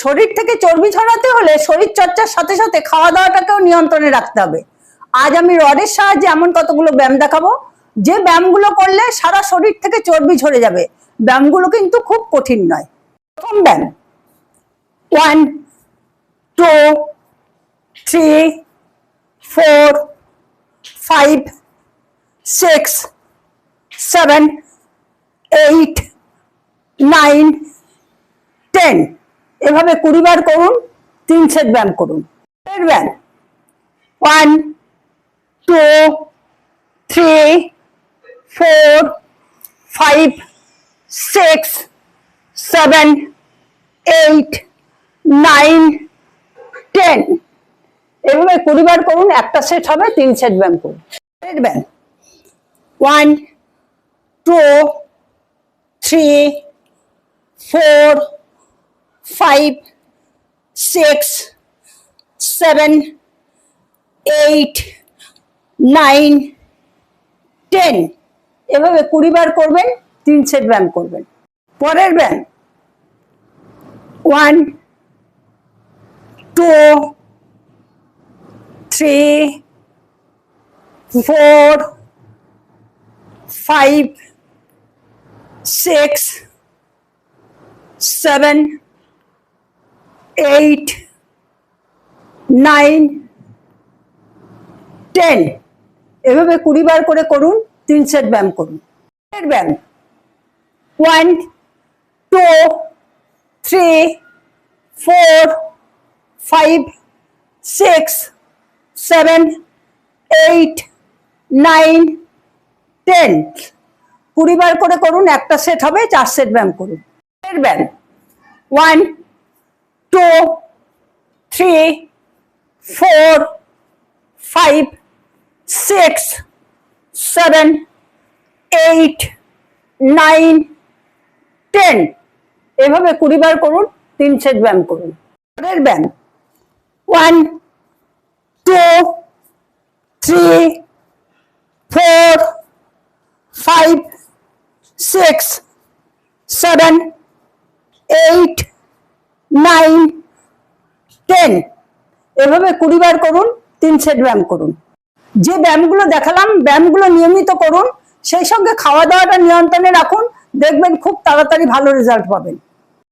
শরীর থেকে চর্বি ঝরাতে হলে শরীর চর্চার সাথে সাথে খাওয়া দাওয়াটাকেও নিয়ন্ত্রণে রাখতে হবে। আজ আমি রডের সাহায্যে এমন কতগুলো ব্যায়াম দেখাবো যে ব্যায়ামগুলো করলে সারা শরীর থেকে চর্বি ঝরে যাবে। ব্যায়ামগুলো কিন্তু খুব কঠিন নয়। প্রথম ব্যায়াম 1 2 3 4 5 6 7 8 9 10 এভাবে 20 বার করুন। 3 সেট ব্যায়াম করুন। পরের ব্যায়াম 1 2 3 4 5 6 7 8 9 10 এভাবে 20 বার করুন। একটা সেট হবে। 3 সেট ব্যায়াম করুন। পরের ব্যায়াম 1 2 3 4 5 6 7 8 9 10 এভাবে 20 বার করবেন। 3 সেট ব্যায়াম করবেন। পরের ব্যায়াম 1 2 3 4 5 6 7 8 9 10 এভাবে 20 বার করে করুন। 3 সেট ব্যায়াম করুন। পরের ব্যায়াম 1 2 3 4 5 6 7 8 9 10 20 বার করে করুন। একটা সেট হবে। 4 সেট ব্যায়াম করুন। পরের ব্যায়াম 1 2 3 4 5 6 7 8 9 10 এভাবে 20 বার করুন। 3 সেট ব্যায়াম করুন। পরের ব্যায়াম 1 2 3 4 5 6 7 8 9 10 এভাবে 20 বার করুন। 3 সেট ব্যায়াম করুন। যে ব্যায়ামগুলো দেখালাম ব্যায়ামগুলো নিয়মিত করুন। সেই সঙ্গে খাওয়া দাওয়াটা নিয়ন্ত্রণে রাখুন। দেখবেন খুব তাড়াতাড়ি ভালো রেজাল্ট পাবেন।